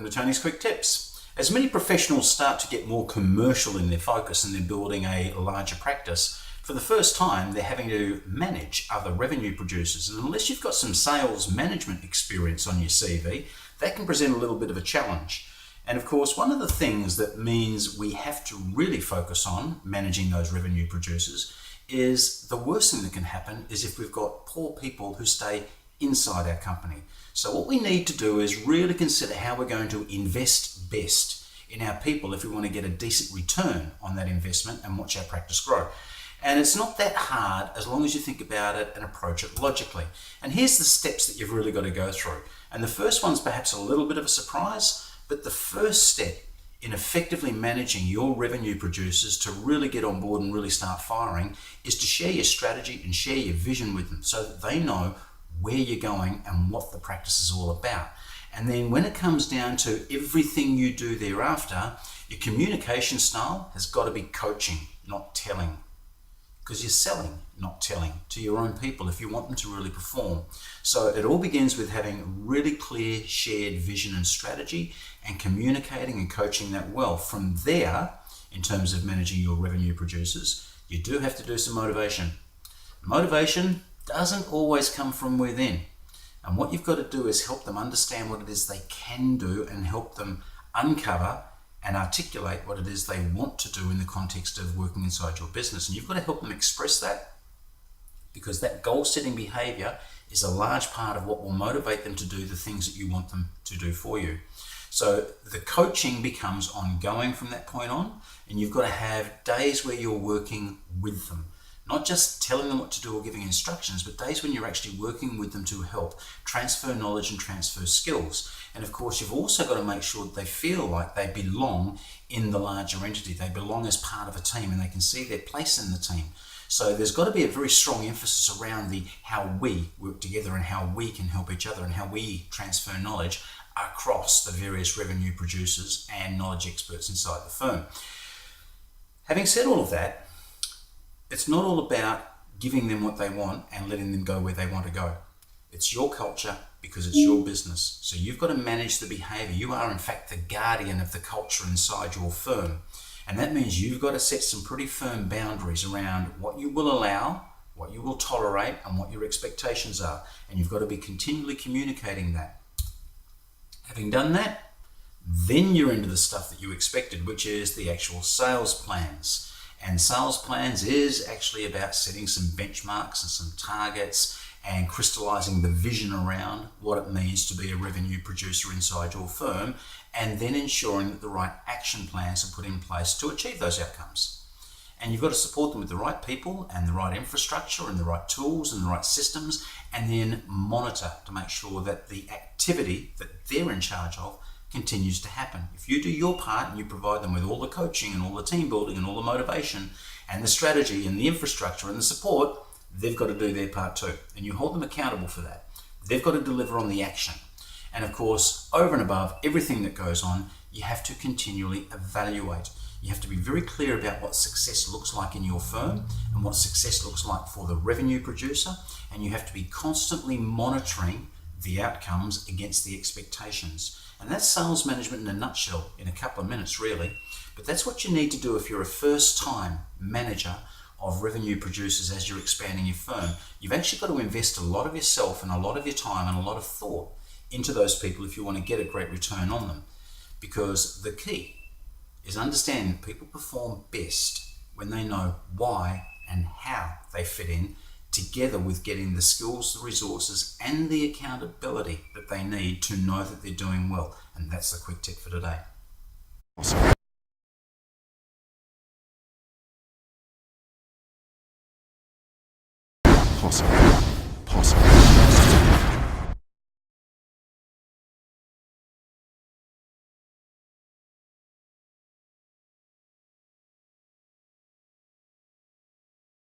Welcome to Tony's Quick Tips. As many professionals start to get more commercial in their focus and they're building a larger practice, for the first time they're having to manage other revenue producers. And unless you've got some sales management experience on your CV, that can present a little bit of a challenge. And of course, one of the things that means we have to really focus on managing those revenue producers is the worst thing that can happen is if we've got poor people who stay inside our company. So what we need to do is really consider how we're going to invest best in our people if we want to get a decent return on that investment and watch our practice grow. And it's not that hard as long as you think about it and approach it logically. And here's the steps that you've really got to go through. And the first one's perhaps a little bit of a surprise, but the first step in effectively managing your revenue producers to really get on board and really start firing is to share your strategy and share your vision with them so that they know where you're going and what the practice is all about. And then when it comes down to everything you do thereafter, your communication style has got to be coaching, not telling. Because you're selling, not telling, to your own people if you want them to really perform. So it all begins with having really clear shared vision and strategy and communicating and coaching that well. From there, in terms of managing your revenue producers, you do have to do some motivation. Motivation doesn't always come from within. And what you've got to do is help them understand what it is they can do and help them uncover and articulate what it is they want to do in the context of working inside your business. And you've got to help them express that, because that goal-setting behavior is a large part of what will motivate them to do the things that you want them to do for you. So the coaching becomes ongoing from that point on, and you've got to have days where you're working with them. Not just telling them what to do or giving instructions, but days when you're actually working with them to help transfer knowledge and transfer skills. And of course, you've also got to make sure that they feel like they belong in the larger entity. They belong as part of a team and they can see their place in the team. So there's got to be a very strong emphasis around the how we work together and how we can help each other and how we transfer knowledge across the various revenue producers and knowledge experts inside the firm. Having said all of that, it's not all about giving them what they want and letting them go where they want to go. It's your culture because it's your business. So you've got to manage the behavior. You are in fact the guardian of the culture inside your firm. And that means you've got to set some pretty firm boundaries around what you will allow, what you will tolerate, and what your expectations are. And you've got to be continually communicating that. Having done that, then you're into the stuff that you expected, which is the actual sales plans. And sales plans is actually about setting some benchmarks and some targets and crystallizing the vision around what it means to be a revenue producer inside your firm, and then ensuring that the right action plans are put in place to achieve those outcomes. And you've got to support them with the right people and the right infrastructure and the right tools and the right systems, and then monitor to make sure that the activity that they're in charge of continues to happen. If you do your part and you provide them with all the coaching and all the team building and all the motivation and the strategy and the infrastructure and the support, they've got to do their part too. And you hold them accountable for that. They've got to deliver on the action. And of course, over and above everything that goes on, you have to continually evaluate. You have to be very clear about what success looks like in your firm and what success looks like for the revenue producer. And you have to be constantly monitoring the outcomes against the expectations. And that's sales management in a nutshell, in a couple of minutes really. But that's what you need to do if you're a first-time manager of revenue producers as you're expanding your firm. You've actually got to invest a lot of yourself and a lot of your time and a lot of thought into those people if you want to get a great return on them. Because the key is understanding that people perform best when they know why and how they fit in, together with getting the skills, the resources, and the accountability that they need to know that they're doing well. And that's the quick tip for today. Awesome.